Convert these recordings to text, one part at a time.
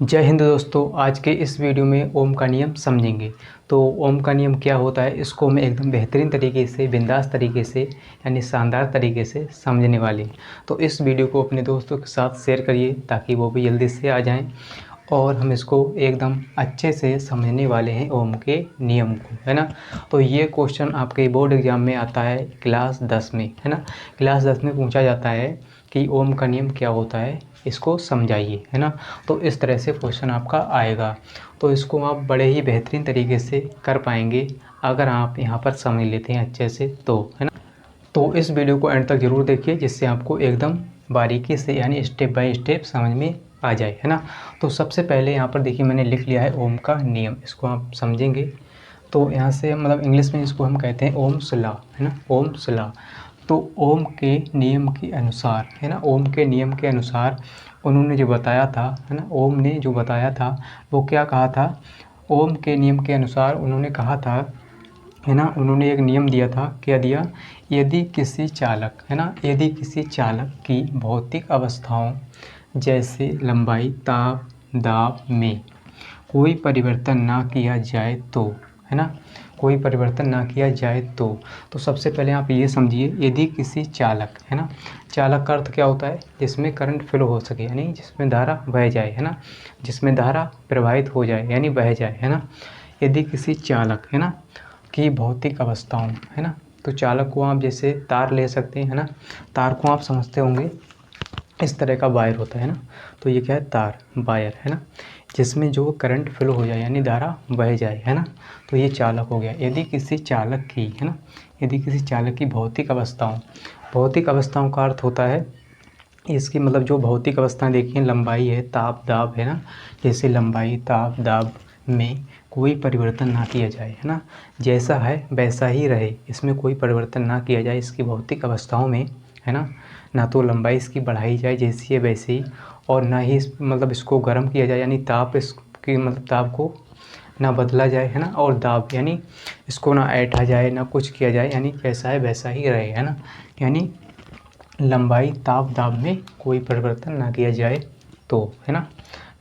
जय हिंद दोस्तों। आज के इस वीडियो में ओम का नियम समझेंगे। तो ओम का नियम क्या होता है, इसको हम एकदम बेहतरीन तरीके से, बिंदास तरीके से, यानी शानदार तरीके से समझने वाले हैं। तो इस वीडियो को अपने दोस्तों के साथ शेयर करिए ताकि वो भी जल्दी से आ जाएं और हम इसको एकदम अच्छे से समझने वाले हैं ओम के नियम को, है ना। तो ये क्वेश्चन आपके बोर्ड एग्जाम में आता है क्लास 10 में, है ना। क्लास 10 में पूछा जाता है कि ओम का नियम क्या होता है, इसको समझाइए, है ना। तो इस तरह से क्वेश्चन आपका आएगा। तो इसको आप बड़े ही बेहतरीन तरीके से कर पाएंगे अगर आप यहाँ पर समझ लेते हैं अच्छे से, तो है ना। तो इस वीडियो को एंड तक ज़रूर देखिए जिससे आपको एकदम बारीकी से यानी स्टेप बाय स्टेप समझ में आ जाए, है ना। तो सबसे पहले यहाँ पर देखिए मैंने लिख लिया है ओम का नियम, इसको आप समझेंगे। तो यहाँ से मतलब इंग्लिश में इसको हम कहते हैं ओम्स लॉ, है ना, ओम्स लॉ। तो ओम के नियम के अनुसार, है ना, ओम के नियम के अनुसार उन्होंने जो बताया था, है ना, ओम ने जो बताया था वो क्या कहा था। ओम के नियम के अनुसार उन्होंने कहा था, है ना, उन्होंने एक नियम दिया था। क्या दिया? यदि किसी चालक, है ना, यदि किसी चालक की भौतिक अवस्थाओं जैसे लंबाई, ताप, दाब में कोई परिवर्तन ना किया जाए तो, है ना, कोई परिवर्तन ना किया जाए तो सबसे पहले आप ये समझिए, यदि किसी चालक, है ना, चालक का अर्थ क्या होता है? जिसमें करंट फ्लो हो सके, यानी जिसमें धारा बह जाए, है ना, जिसमें धारा प्रवाहित हो जाए यानी बह जाए, है ना। यदि किसी चालक, है ना, की भौतिक अवस्थाओं, है ना, तो चालक को आप जैसे तार ले सकते हैं, है ना। तार को आप समझते होंगे, इस तरह का वायर होता है ना। तो ये क्या है? तार, वायर, है ना, जिसमें जो करंट फ्लो हो जाए यानी धारा बह जाए, है ना। तो ये चालक हो गया। यदि किसी चालक की, है ना, यदि किसी चालक की भौतिक अवस्थाओं, भौतिक अवस्थाओं का अर्थ होता है इसकी मतलब जो भौतिक अवस्थाएं देखिए, लंबाई है, ताप, दाब, है ना, जैसे लंबाई, ताप, दाब में कोई परिवर्तन ना किया जाए, है ना, जैसा है वैसा ही रहे, इसमें कोई परिवर्तन ना किया जाए इसकी भौतिक अवस्थाओं में, है ना तो लंबाई इसकी बढ़ाई जाए जैसी है वैसे ही, और ना ही मतलब इसको गर्म किया जाए यानी ताप इसकी मतलब ताप को ना बदला जाए, है ना, और दाब यानी इसको ना ऐंठा जाए ना कुछ किया जाए, यानी जैसा है वैसा ही रहे, है ना। यानी लंबाई, ताप, दाब में कोई परिवर्तन ना किया जाए तो, है ना,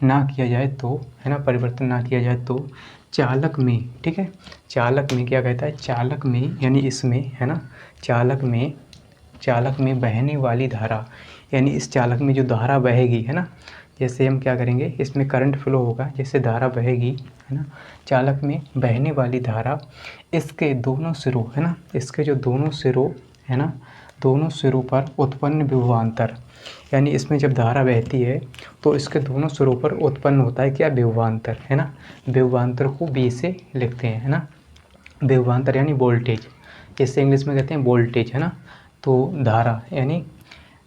ना किया जाए तो, है ना, परिवर्तन ना किया जाए तो चालक में, ठीक है, चालक में क्या कहता है? चालक में यानी इसमें, है ना, चालक में बहने वाली धारा, यानी इस चालक में जो धारा बहेगी, है ना, जैसे हम क्या करेंगे, इसमें करंट फ्लो होगा, जैसे धारा बहेगी, है ना, चालक में बहने वाली धारा इसके दोनों सिरों, है ना, इसके जो दोनों सिरों, है ना, दोनों सिरों पर उत्पन्न विभवांतर, यानी इसमें जब धारा बहती है तो इसके दोनों सिरों पर उत्पन्न होता है क्या? विभवांतर, है ना। विभवांतर को बी से लिखते हैं, है ना, विभवांतर यानी वोल्टेज, जिससे इंग्लिश में कहते हैं वोल्टेज, है ना। तो धारा यानी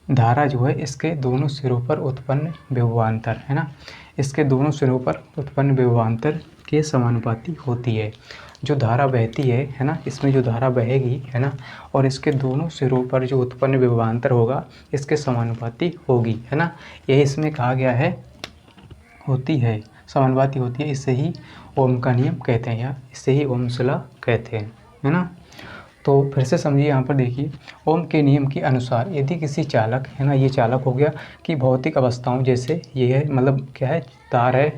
धारा जो है इसके दोनों सिरों पर उत्पन्न विभवांतर, है ना, इसके दोनों सिरों पर उत्पन्न विभवांतर के समानुपाती होती है। जो धारा बहती है ना, इसमें जो धारा बहेगी, है ना, और इसके दोनों सिरों पर जो उत्पन्न विभवांतर होगा इसके समानुपाती होगी, है ना। यही इसमें कहा गया है, होती है, समानुपाती होती है। इससे ही ओम का नियम कहते हैं या इससे ही ओम्स लॉ कहते हैं, है ना। तो फिर से समझिए, यहाँ पर देखिए, ओम के नियम के अनुसार यदि किसी चालक, है ना, ये चालक हो गया, कि भौतिक अवस्थाओं जैसे ये है, मतलब क्या है? तार है,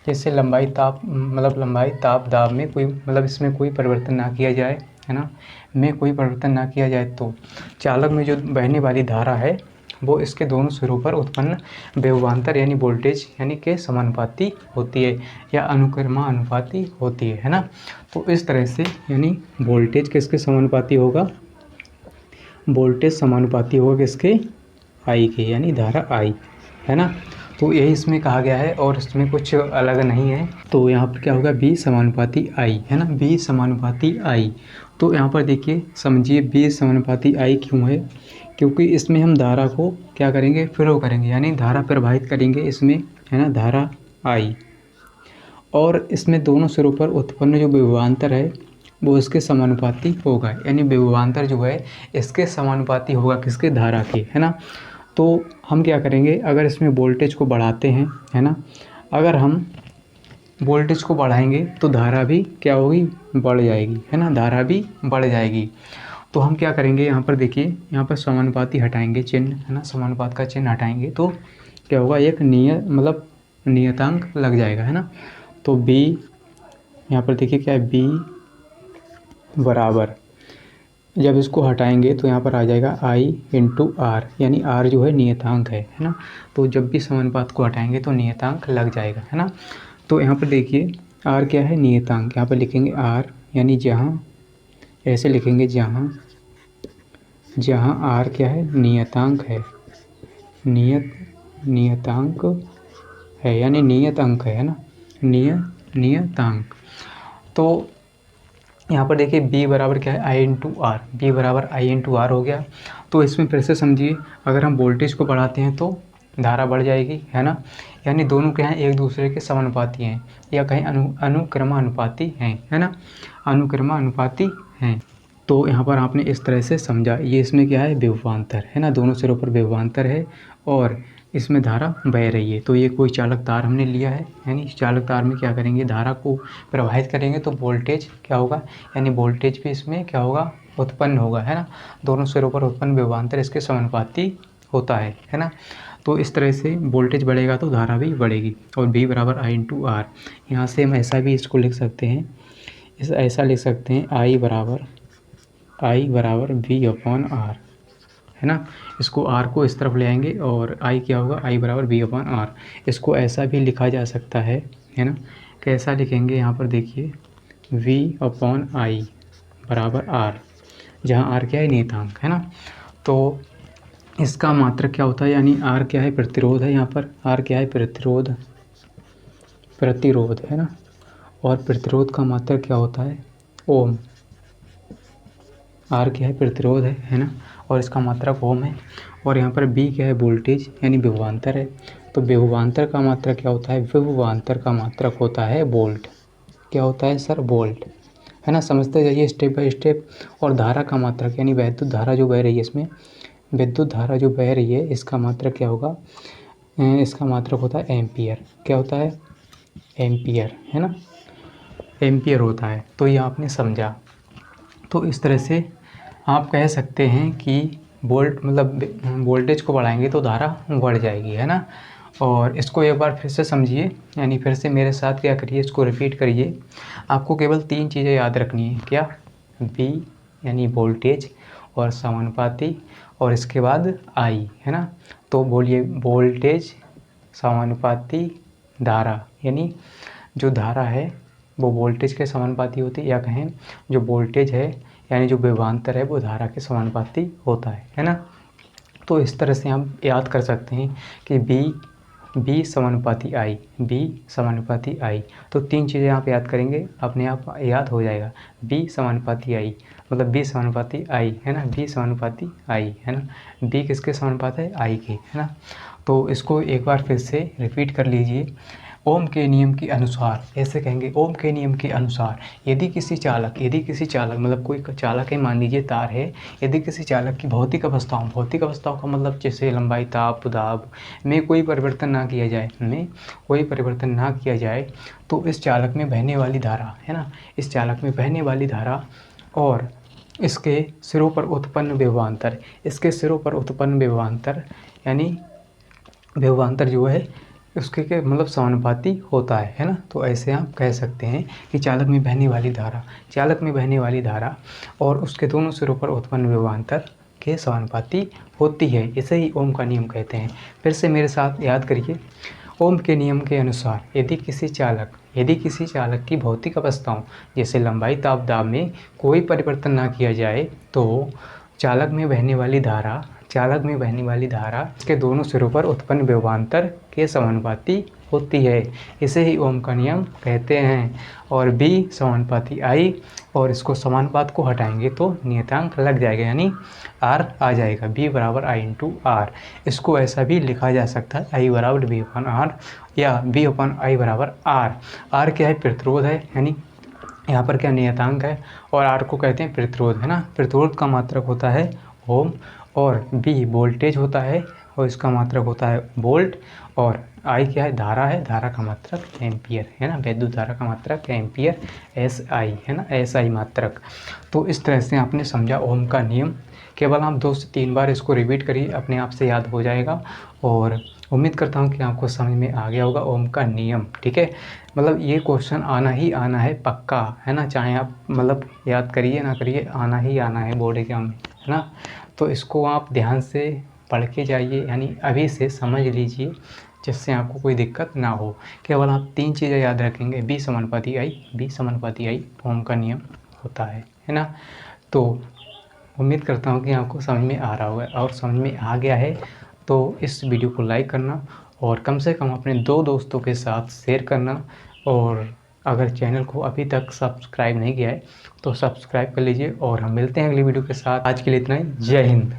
जैसे लंबाई, ताप, मतलब लंबाई, ताप, दाब में कोई मतलब इसमें कोई परिवर्तन ना किया जाए, है ना, में कोई परिवर्तन ना किया जाए तो चालक में जो बहने वाली धारा है वो इसके दोनों सिरों पर उत्पन्न विभवांतर यानी वोल्टेज यानी के समानुपाती होती है या अनुक्रमानुपाती होती है ना। तो इस तरह से यानी वोल्टेज किसके समानुपाती होगा? वोल्टेज समानुपाती होगा किसके? आई के, यानी धारा आई, है ना। तो यही इसमें कहा गया है और इसमें कुछ अलग नहीं है। तो यहाँ पर क्या होगा? बी समानुपाती आई, है ना, बी समानुपाती आई। तो यहाँ पर देखिए समझिए, बी समानुपाती आई क्यों है? क्योंकि इसमें हम धारा को क्या करेंगे? फ्लो करेंगे, यानी धारा प्रवाहित करेंगे इसमें, है ना, धारा आई, और इसमें दोनों सिरों पर उत्पन्न जो विभवांतर है वो इसके समानुपाती होगा, यानी विभवांतर जो है इसके समानुपाती होगा किसके? धारा के, है ना। तो हम क्या करेंगे? अगर इसमें वोल्टेज को बढ़ाते हैं, है ना, अगर हम वोल्टेज को बढ़ाएंगे तो धारा भी क्या होगी? बढ़ जाएगी, है ना, धारा भी बढ़ जाएगी। तो हम क्या करेंगे? यहाँ पर देखिए, यहाँ पर समानुपाती हटाएंगे चिन्ह, है ना, समानुपात का चिन्ह हटाएंगे तो क्या होगा? एक नियत मतलब नियतांक लग जाएगा, है ना। तो b यहाँ पर देखिए क्या है, b बराबर, जब इसको हटाएंगे तो यहाँ पर आ जाएगा i इंटू आर, यानी r जो है नियतांक है ना। तो जब भी समानुपात को हटाएंगे तो नियतांक लग जाएगा, है ना। तो यहाँ पर देखिए r क्या है, नियतांक। यहाँ पर लिखेंगे r, यानी जहाँ, ऐसे लिखेंगे जहाँ r क्या है, नियतांक है, नियतांक है, यानी नियत अंक है ना, नियतांक। तो यहाँ पर देखिए b बराबर क्या है, i इंटू आर, b बराबर i इंटू आर हो गया। तो इसमें फिर से समझिए, अगर हम वोल्टेज को बढ़ाते हैं तो धारा बढ़ जाएगी, है ना। यानी दोनों क्या हैं, एक दूसरे के समानुपाती हैं, या कहीं अनुक्रमानुपाती हैं, है ना, अनुक्रमानुपाती हैं। तो यहाँ पर आपने इस तरह से समझा, ये इसमें क्या है, विभवांतर है ना, दोनों सिरों पर विभवांतर है और इसमें धारा बह रही है। तो ये कोई चालक तार हमने लिया है, यानी इस चालक तार में क्या करेंगे, धारा को प्रवाहित करेंगे तो वोल्टेज क्या होगा, यानी वोल्टेज भी इसमें क्या होगा, उत्पन्न होगा, है ना। दोनों सिरों पर उत्पन्न विभवांतर इसके समानुपाती होता है ना। तो इस तरह से वोल्टेज बढ़ेगा तो धारा भी बढ़ेगी। और b बराबर i इंटू आर, यहाँ से हम ऐसा भी इसको लिख सकते हैं, ऐसा लिख सकते हैं, i बराबर v अपॉन आर, है ना। इसको r को इस तरफ ले आएंगे और i क्या होगा, i बराबर v अपॉन आर। इसको ऐसा भी लिखा जा सकता है ना। कैसा लिखेंगे, यहाँ पर देखिए v अपॉन i बराबर r, जहाँ r क्या है, नियतांक, है ना। तो इसका मात्रक क्या होता है, यानी r क्या है, प्रतिरोध है, यहाँ पर r क्या है, प्रतिरोध है ना। और प्रतिरोध का मात्रक क्या होता है, ओम। r क्या है, प्रतिरोध है ना, और इसका मात्रक ओम है। और यहाँ पर b क्या है, वोल्टेज, यानी विभवांतर है। तो विभवांतर का मात्रक क्या होता है, विभवांतर का मात्रक होता है वोल्ट। क्या होता है सर, वोल्ट, है ना। समझते जाइए स्टेप बाय स्टेप। और धारा का मात्रक, यानी वैद्युत धारा जो बह रही है, इसमें विद्युत धारा जो बह रही है, इसका मात्रक क्या होगा, इसका मात्रक होता है एम्पियर। क्या होता है, एम्पियर, है ना, एम्पियर होता है। तो ये आपने समझा। तो इस तरह से आप कह सकते हैं कि वोल्टेज को बढ़ाएंगे तो धारा बढ़ जाएगी, है ना। और इसको एक बार फिर से समझिए, यानी फिर से मेरे साथ क्या करिए, इसको रिपीट करिए। आपको केवल 3 चीज़ें याद रखनी है, क्या, V यानी वोल्टेज और समानुपाती, और इसके बाद I, है ना। तो बोलिए, वोल्टेज, समानुपाती, धारा, यानी जो धारा है वो वोल्टेज के समानुपाती होती है, या कहें जो वोल्टेज है यानी जो विभवांतर है वो धारा के समानुपाती होता है ना। तो इस तरह से हम याद कर सकते हैं कि B समानुपाती I, B समानुपाती I। तो 3 चीज़ें आप याद करेंगे, अपने आप याद हो जाएगा। B समानुपाती I मतलब B समानुपाती I, है ना, B समानुपाती I, है ना। B किसके समानुपात है, I के, है ना। तो इसको एक बार फिर से रिपीट कर लीजिए। ओम के नियम के अनुसार, ऐसे कहेंगे, ओम के नियम के अनुसार यदि किसी चालक मतलब कोई चालक है, मान लीजिए तार है, यदि किसी चालक की भौतिक अवस्थाओं का मतलब जैसे लंबाई, ताप, दाब में कोई परिवर्तन ना किया जाए, तो इस चालक में बहने वाली धारा, है ना, इस चालक में बहने वाली धारा और इसके सिरों पर उत्पन्न विभवांतर, यानी विभवांतर जो है उसके के मतलब समानुपाती होता है ना। तो ऐसे आप कह सकते हैं कि चालक में बहने वाली धारा और उसके दोनों सिरों पर उत्पन्न विभवांतर के समानुपाती होती है। इसे ही ओम का नियम कहते हैं। फिर से मेरे साथ याद करिए। ओम के नियम के अनुसार यदि किसी चालक की भौतिक अवस्थाओं जैसे लंबाई, ताप, दाब में कोई परिवर्तन ना किया जाए तो चालक में बहने वाली धारा इसके दोनों सिरों पर उत्पन्न विभवांतर के समानुपाती होती है। इसे ही ओम का नियम कहते हैं। और B समानुपाती I, और इसको समानुपात को हटाएंगे तो नियतांक लग जाएगा, यानी R आ जाएगा, B बराबर I इंटू आर। इसको ऐसा भी लिखा जा सकता है, I बराबर V अपन R या B अपन I बराबर R। R क्या है, प्रतिरोध है, यानी यहाँ पर क्या नियतांक है, और R को कहते हैं प्रतिरोध, है ना। प्रतिरोध का मात्रक होता है ओम, और B वोल्टेज होता है और इसका मात्रक होता है वोल्ट, और I क्या है, धारा का मात्रक एम्पियर, है ना, वैद्युत धारा का मात्रक एम्पियर, SI, है ना, SI मात्रक। तो इस तरह से आपने समझा ओम का नियम। केवल आप 2 से 3 बार इसको रिपीट करिए, अपने आप से याद हो जाएगा। और उम्मीद करता हूँ कि आपको समझ में आ गया होगा ओम का नियम। ठीक है, मतलब ये क्वेश्चन आना ही आना है पक्का, है ना, चाहे आप मतलब याद करिए ना करिए, आना ही आना है बोर्ड एग्जाम में, है ना। तो इसको आप ध्यान से पढ़ के जाइए, यानी अभी से समझ लीजिए, जिससे आपको कोई दिक्कत ना हो। केवल आप 3 चीज़ें याद रखेंगे, बी समानुपाती आई, बी समानुपाती आई, ओम का नियम होता है ना। तो उम्मीद करता हूँ कि आपको समझ में आ रहा होगा, और समझ में आ गया है तो इस वीडियो को लाइक करना और कम से कम अपने 2 दोस्तों के साथ शेयर करना। और अगर चैनल को अभी तक सब्सक्राइब नहीं किया है तो सब्सक्राइब कर लीजिए, और हम मिलते हैं अगली वीडियो के साथ। आज के लिए इतना ही। जय हिंद।